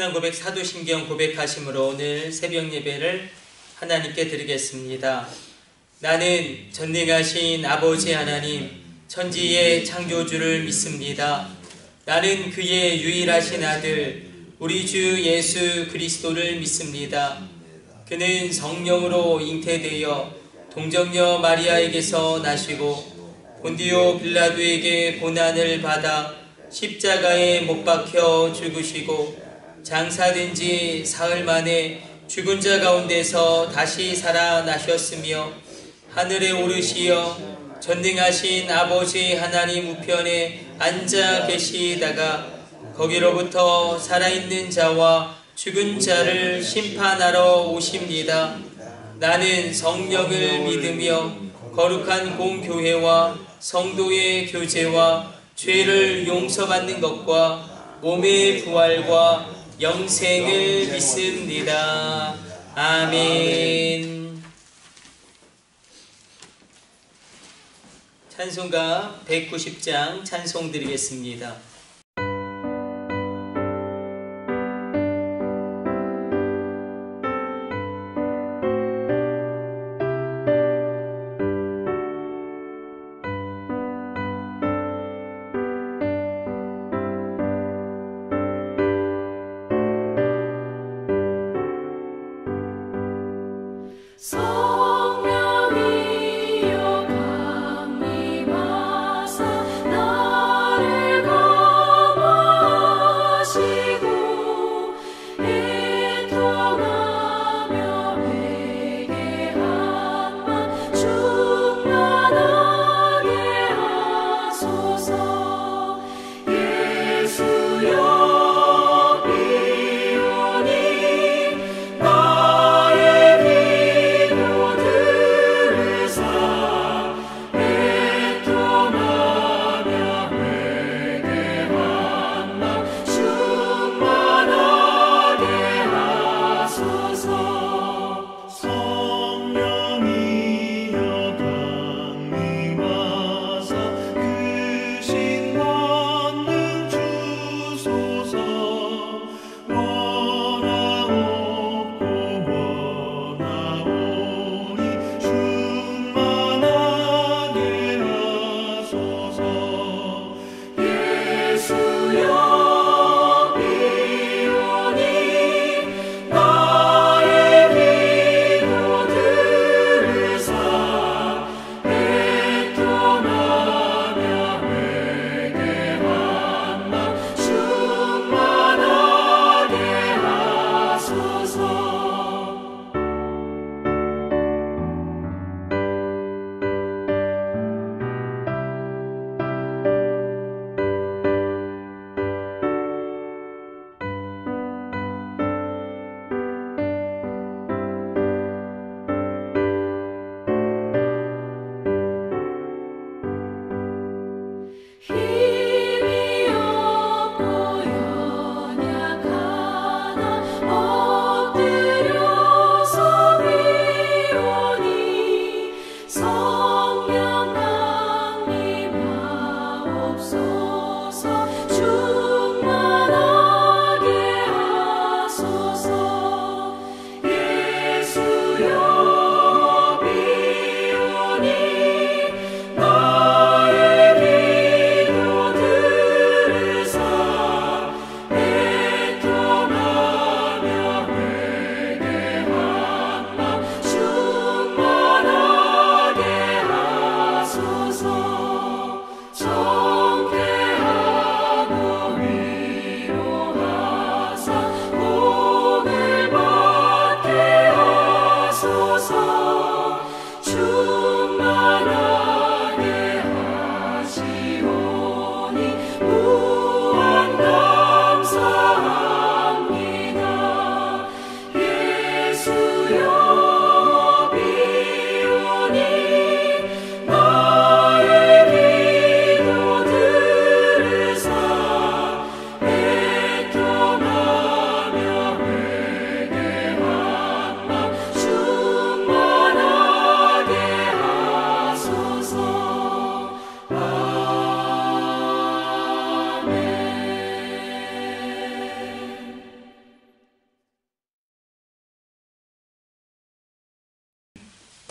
신앙 고백 사도신경 고백하심으로 오늘 새벽 예배를 하나님께 드리겠습니다. 나는 전능하신 아버지 하나님 천지의 창조주를 믿습니다. 나는 그의 유일하신 아들 우리 주 예수 그리스도를 믿습니다. 그는 성령으로 잉태되어 동정녀 마리아에게서 나시고 본디오 빌라도에게 고난을 받아 십자가에 못 박혀 죽으시고 장사된 지 사흘 만에 죽은 자 가운데서 다시 살아나셨으며 하늘에 오르시어 전능하신 아버지 하나님 우편에 앉아 계시다가 거기로부터 살아있는 자와 죽은 자를 심판하러 오십니다. 나는 성령을 믿으며 거룩한 공교회와 성도의 교제와 죄를 용서받는 것과 몸의 부활과 영생을 믿습니다. 아멘. 찬송가 190장 찬송 드리겠습니다.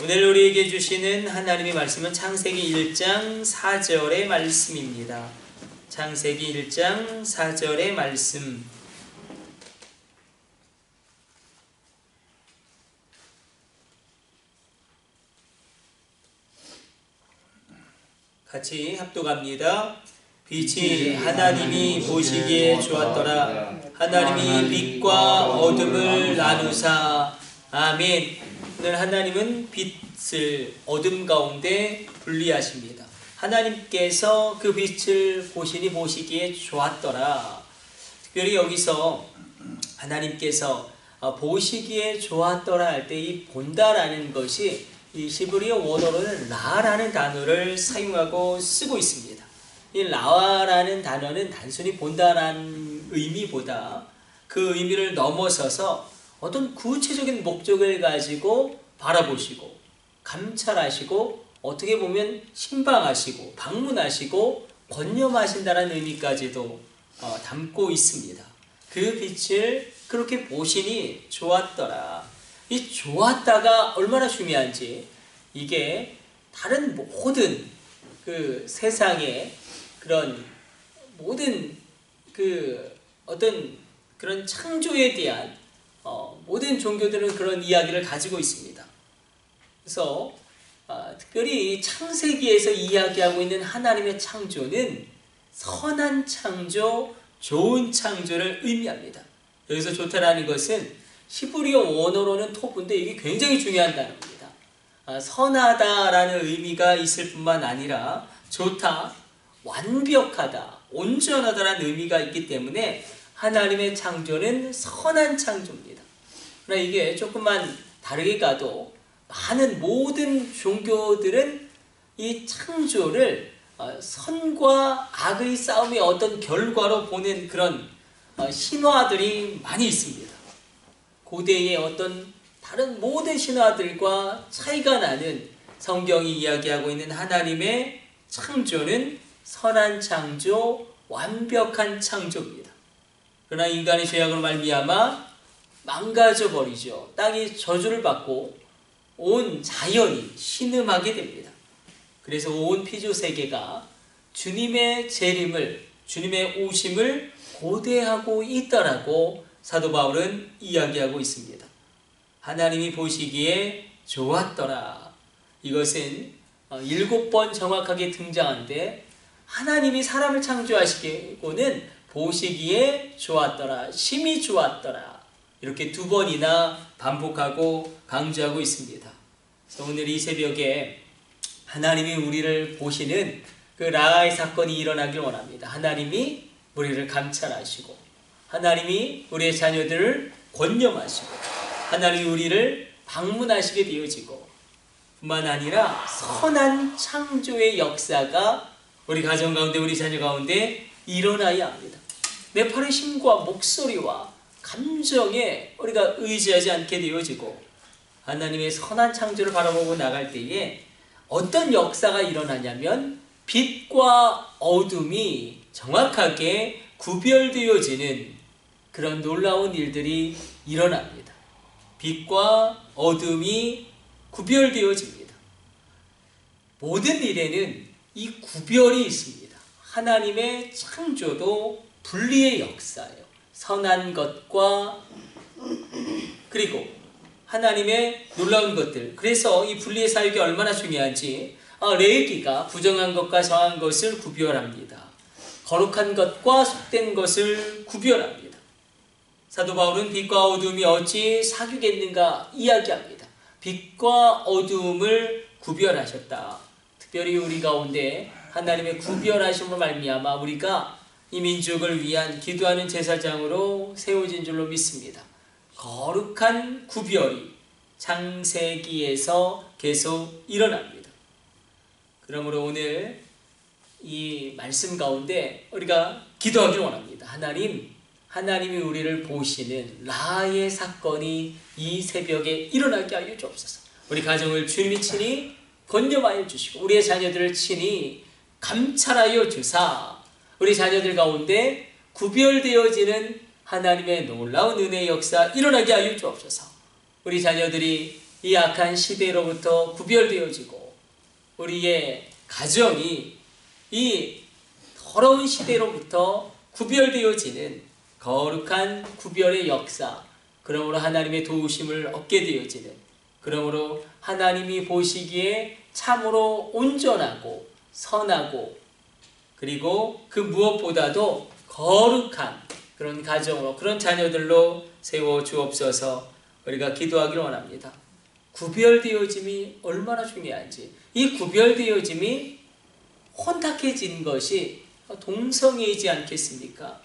오늘 우리에게 주시는 하나님의 말씀은 창세기 1장 4절의 말씀입니다. 창세기 1장 4절의 말씀. 같이 합독합니다. 빛이 하나님이 보시기에 좋았더라. 하나님이 빛과 어둠을 나누사. 아멘. 오늘 하나님은 빛을 어둠 가운데 분리하십니다. 하나님께서 그 빛을 보시기에 좋았더라. 특별히 여기서 하나님께서 보시기에 좋았더라 할 때 이 본다라는 것이 이 히브리어 원어로는 라라는 단어를 사용하고 쓰고 있습니다. 이 라라는 단어는 단순히 본다라는 의미보다 그 의미를 넘어서서 어떤 구체적인 목적을 가지고 바라보시고 감찰하시고 어떻게 보면 신방하시고 방문하시고 권념하신다는 의미까지도 담고 있습니다. 그 빛을 그렇게 보시니 좋았더라. 이 좋았다가 얼마나 중요한지, 이게 다른 모든 그 세상의 그런 모든 그 어떤 그런 창조에 대한 모든 종교들은 그런 이야기를 가지고 있습니다. 그래서 특별히 창세기에서 이야기하고 있는 하나님의 창조는 선한 창조, 좋은 창조를 의미합니다. 여기서 좋다라는 것은 히브리어 원어로는 토부인데 이게 굉장히 중요한 단어입니다. 선하다라는 의미가 있을 뿐만 아니라 좋다, 완벽하다, 온전하다라는 의미가 있기 때문에 하나님의 창조는 선한 창조입니다. 그러나 이게 조금만 다르게 가도 많은 모든 종교들은 이 창조를 선과 악의 싸움의 어떤 결과로 보는 그런 신화들이 많이 있습니다. 고대의 어떤 다른 모든 신화들과 차이가 나는 성경이 이야기하고 있는 하나님의 창조는 선한 창조, 완벽한 창조입니다. 그러나 인간의 죄악으로 말미암아 망가져 버리죠. 땅이 저주를 받고 온 자연이 신음하게 됩니다. 그래서 온 피조 세계가 주님의 재림을, 주님의 오심을 고대하고 있다라고 사도 바울은 이야기하고 있습니다. 하나님이 보시기에 좋았더라. 이것은 7번 정확하게 등장하는데, 하나님이 사람을 창조하시고는 보시기에 좋았더라, 심히 좋았더라, 이렇게 2번이나 반복하고 강조하고 있습니다. 그래서 오늘 이 새벽에 하나님이 우리를 보시는 그 라의 사건이 일어나길 원합니다. 하나님이 우리를 감찰하시고, 하나님이 우리의 자녀들을 권념하시고, 하나님이 우리를 방문하시게 되어지고, 뿐만 아니라 선한 창조의 역사가 우리 가정 가운데, 우리 자녀 가운데 일어나야 합니다. 내 팔의 힘과 목소리와 감정에 우리가 의지하지 않게 되어지고, 하나님의 선한 창조를 바라보고 나갈 때에 어떤 역사가 일어나냐면 빛과 어둠이 정확하게 구별되어지는 그런 놀라운 일들이 일어납니다. 빛과 어둠이 구별되어집니다. 모든 일에는 이 구별이 있습니다. 하나님의 창조도 분리의 역사예요. 선한 것과 그리고 하나님의 놀라운 것들. 그래서 이 분리의 사역이 얼마나 중요한지, 레위기가 부정한 것과 정한 것을 구별합니다. 거룩한 것과 속된 것을 구별합니다. 사도 바울은 빛과 어둠이 어찌 사귀겠는가 이야기합니다. 빛과 어둠을 구별하셨다. 특별히 우리 가운데 하나님의 구별하심으로 말미암아 우리가 이 민족을 위한 기도하는 제사장으로 세워진 줄로 믿습니다. 거룩한 구별이 창세기에서 계속 일어납니다. 그러므로 오늘 이 말씀 가운데 우리가 기도하기를 원합니다. 하나님이 우리를 보시는 라의 사건이 이 새벽에 일어나게 하여 주옵소서. 우리 가정을 주님이 친히 권념하여 주시고, 우리의 자녀들을 친히 감찰하여 주사, 우리 자녀들 가운데 구별되어지는 하나님의 놀라운 은혜의 역사 일어나게 하여 주옵소서. 우리 자녀들이 이 악한 시대로부터 구별되어지고 우리의 가정이 이 더러운 시대로부터 구별되어지는 거룩한 구별의 역사, 그러므로 하나님의 도우심을 얻게 되어지는, 그러므로 하나님이 보시기에 참으로 온전하고 선하고 그리고 그 무엇보다도 거룩한 그런 가정으로, 그런 자녀들로 세워주옵소서. 우리가 기도하기를 원합니다. 구별되어짐이 얼마나 중요한지, 이 구별되어짐이 혼탁해진 것이 동성애이지 않겠습니까?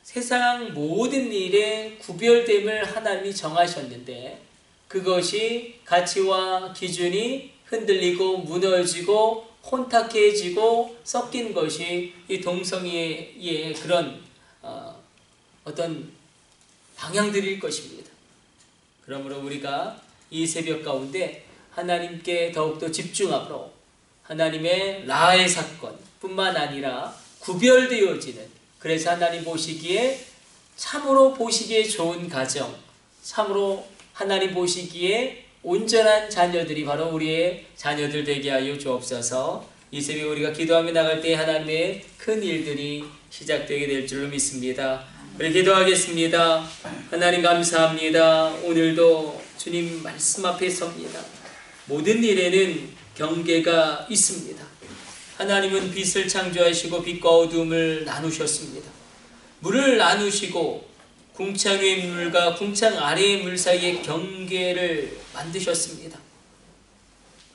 세상 모든 일에 구별됨을 하나님이 정하셨는데 그것이 가치와 기준이 흔들리고 무너지고 혼탁해지고 섞인 것이 이 동성애의 그런 어떤 방향들일 것입니다. 그러므로 우리가 이 새벽 가운데 하나님께 더욱더 집중함으로 하나님의 라의 사건 뿐만 아니라 구별되어지는, 그래서 하나님 보시기에 참으로 보시기에 좋은 가정, 참으로 하나님 보시기에 온전한 자녀들이 바로 우리의 자녀들 되게 하여 주옵소서. 이 새벽 우리가 기도하며 나갈 때 하나님의 큰 일들이 시작되게 될 줄로 믿습니다. 우리 기도하겠습니다. 하나님 감사합니다. 오늘도 주님 말씀 앞에 섭니다. 모든 일에는 경계가 있습니다. 하나님은 빛을 창조하시고 빛과 어둠을 나누셨습니다. 물을 나누시고 궁창 위의 물과 궁창 아래의 물 사이의 경계를 만드셨습니다.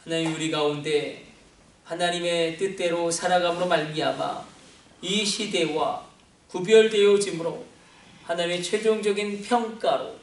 하나님, 우리 가운데 하나님의 뜻대로 살아감으로 말미암아 이 시대와 구별되어짐으로 하나님의 최종적인 평가로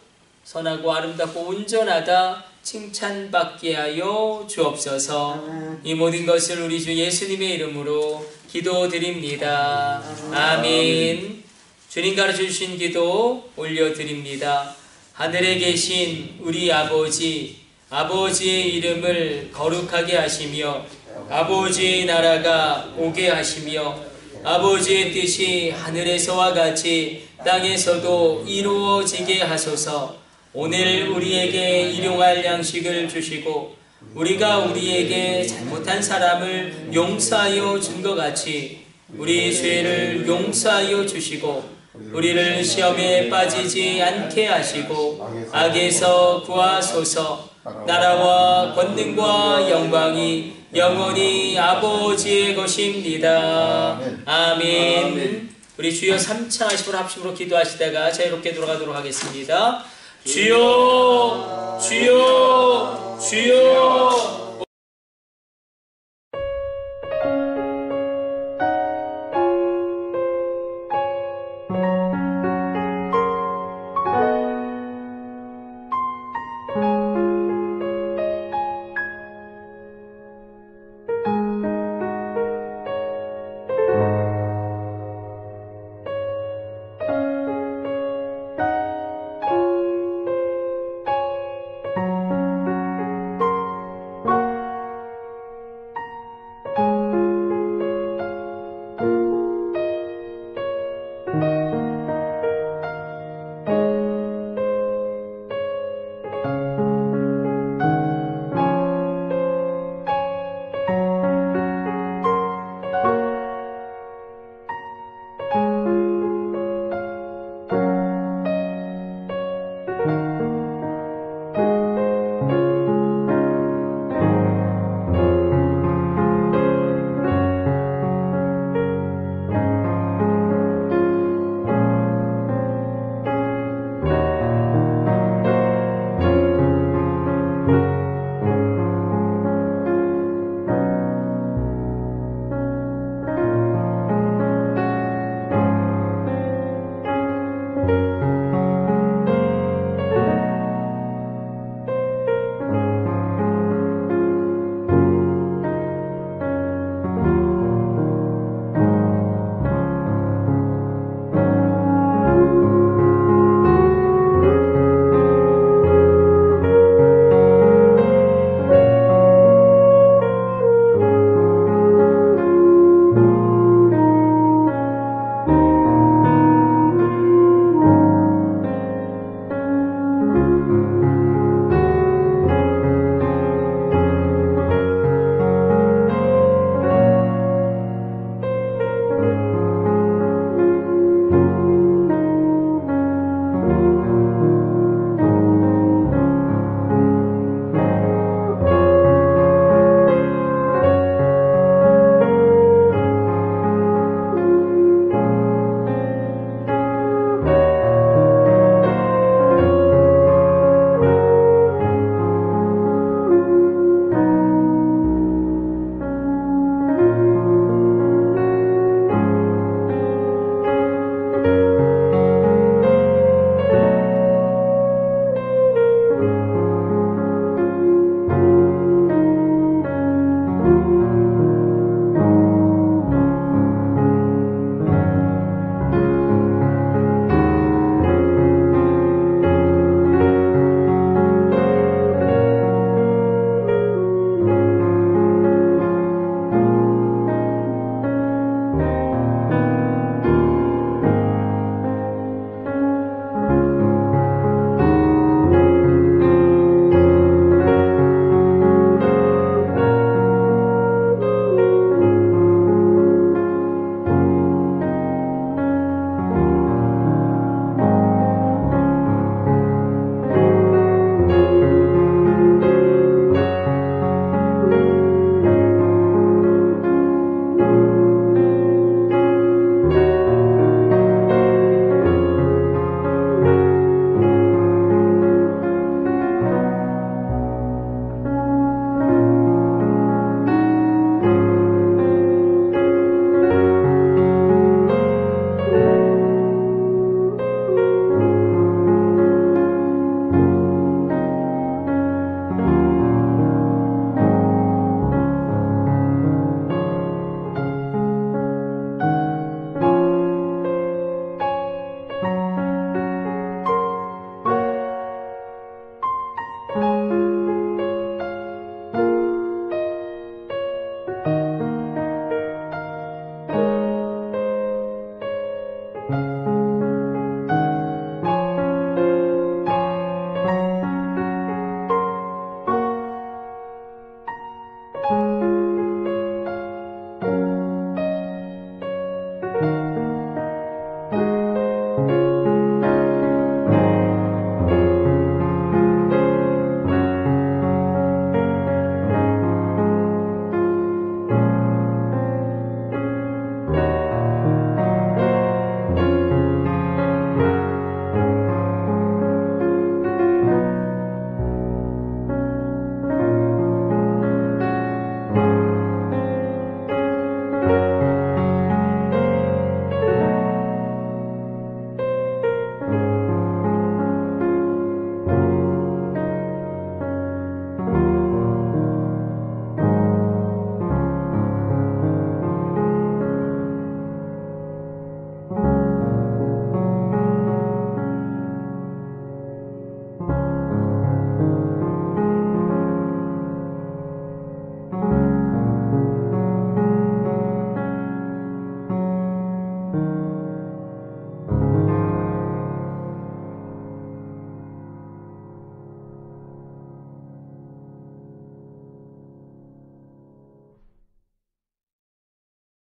선하고 아름답고 온전하다 칭찬받게 하여 주옵소서. 이 모든 것을 우리 주 예수님의 이름으로 기도드립니다. 아멘. 주님 가르쳐주신 기도 올려드립니다. 하늘에 계신 우리 아버지, 아버지의 이름을 거룩하게 하시며 아버지의 나라가 오게 하시며 아버지의 뜻이 하늘에서와 같이 땅에서도 이루어지게 하소서. 오늘 우리에게 일용할 양식을 주시고 우리가 우리에게 잘못한 사람을 용서하여 준 것 같이 우리 죄를 용서하여 주시고 우리를 시험에 빠지지 않게 하시고 악에서 구하소서. 나라와 권능과 영광이 영원히 아버지의 것입니다. 아멘. 우리 주여 3차 하심으로 합심으로 기도하시다가 자유롭게 돌아가도록 하겠습니다. 주여, 주여.